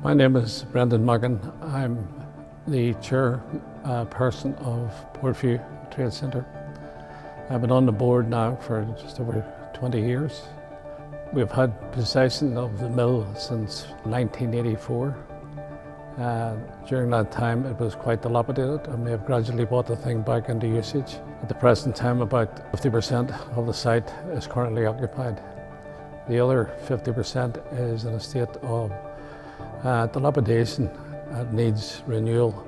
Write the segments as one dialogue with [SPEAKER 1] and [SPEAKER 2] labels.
[SPEAKER 1] My name is Brendan Muggan. I'm the chairperson of Portview Trade Centre. I've been on the board now for just over 20 years. We've had possession of the mill since 1984. During that time it was quite dilapidated, and we have gradually brought the thing back into usage. At the present time, about 50% of the site is currently occupied. The other 50% is in a state of dilapidation and needs renewal.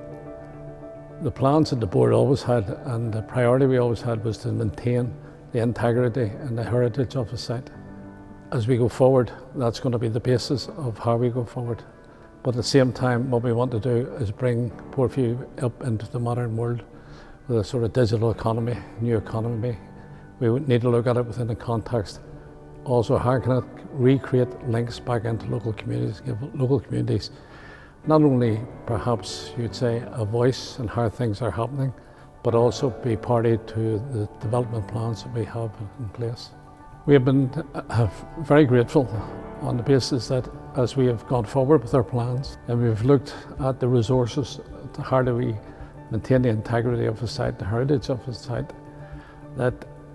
[SPEAKER 1] The plans that the board always had, and the priority we always had, was to maintain the integrity and the heritage of the site. As we go forward, that's going to be the basis of how we go forward. But at the same time, what we want to do is bring Portview up into the modern world with a sort of digital economy, new economy. We would need to look at it within the context. Also, how can it recreate links back into local communities, give local communities not only perhaps you'd say a voice in how things are happening, but also be party to the development plans that we have in place. We have been very grateful on the basis that as we have gone forward with our plans and we've looked at the resources, how do we maintain the integrity of the site, the heritage of the site,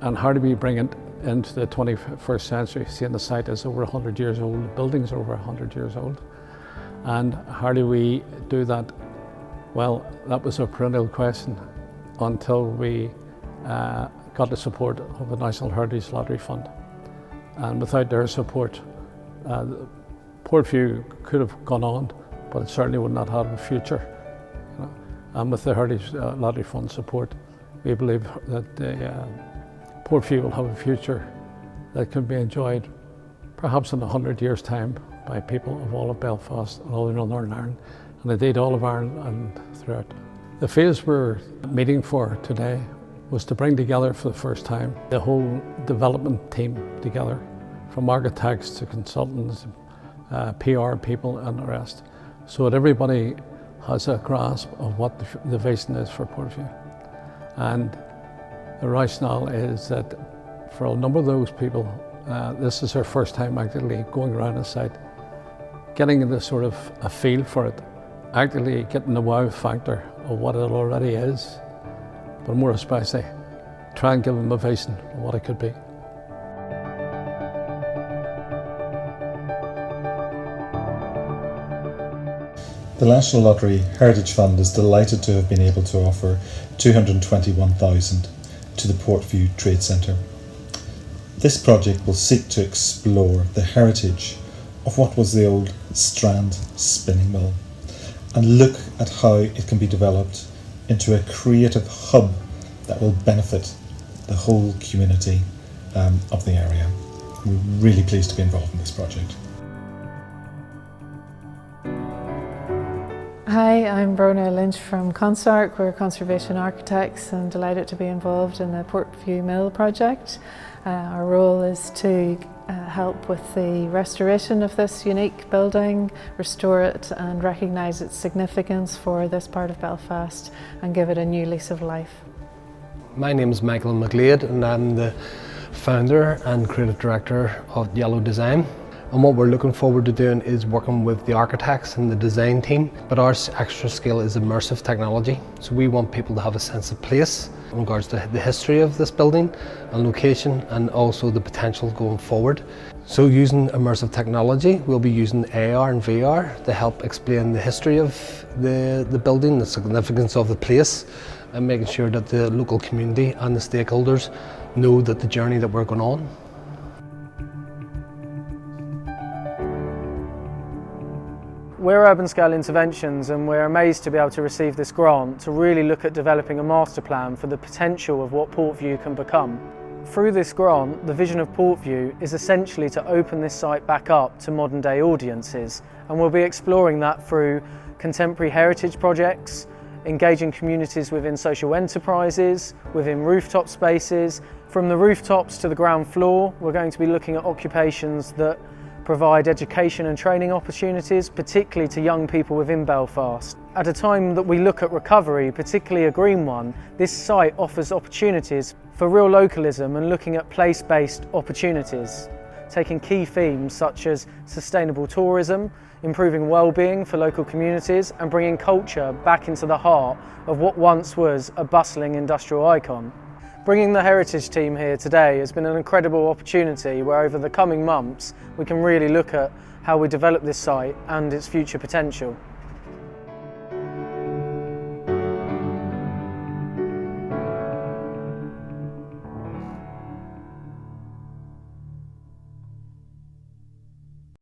[SPEAKER 1] and how do we bring it into the 21st century, seeing the site is over 100 years old, the buildings are over 100 years old. And how do we do that? Well, that was a perennial question until we got the support of the National Heritage Lottery Fund. And without their support, Portview could have gone on, but it certainly would not have a future. You know? And with the Heritage Lottery Fund support, we believe that Portview will have a future that can be enjoyed perhaps in 100 years' time by people of all of Belfast and all of Northern Ireland, and indeed all of Ireland and throughout. The phase we're meeting for today was to bring together for the first time the whole development team together, from architects to consultants, PR people and the rest, so that everybody has a grasp of what the vision is for Portview. And the rationale is that for a number of those people, this is their first time actually going around the site, getting the sort of a feel for it, actually getting the wow factor of what it already is, but more especially, try and give them a vision of what it could be.
[SPEAKER 2] The National Lottery Heritage Fund is delighted to have been able to offer $221,000 to the Portview Trade Centre. This project will seek to explore the heritage of what was the old Strand Spinning Mill and look at how it can be developed into a creative hub that will benefit the whole community of the area. We're really pleased to be involved in this project.
[SPEAKER 3] Hi, I'm Brona Lynch from Consark. We're conservation architects and delighted to be involved in the Portview Mill project. Our role is to help with the restoration of this unique building, restore it and recognise its significance for this part of Belfast and give it a new lease of life.
[SPEAKER 4] My name is Michael McGlade and I'm the founder and creative director of Yellow Design. And what we're looking forward to doing is working with the architects and the design team, but our extra skill is immersive technology. So we want people to have a sense of place in regards to the history of this building and location, and also the potential going forward. So using immersive technology, we'll be using AR and VR to help explain the history of the building, the significance of the place, and making sure that the local community and the stakeholders know that the journey that we're going on.
[SPEAKER 5] We're Urban Scale Interventions, and we're amazed to be able to receive this grant to really look at developing a master plan for the potential of what Portview can become. Through this grant, the vision of Portview is essentially to open this site back up to modern day audiences, and we'll be exploring that through contemporary heritage projects, engaging communities within social enterprises, within rooftop spaces. From the rooftops to the ground floor, we're going to be looking at occupations that provide education and training opportunities, particularly to young people within Belfast. At a time that we look at recovery, particularly a green one, this site offers opportunities for real localism and looking at place-based opportunities. taking key themes such as sustainable tourism, improving well-being for local communities and bringing culture back into the heart of what once was a bustling industrial icon. Bringing the heritage team here today has been an incredible opportunity where over the coming months we can really look at how we develop this site and its future potential.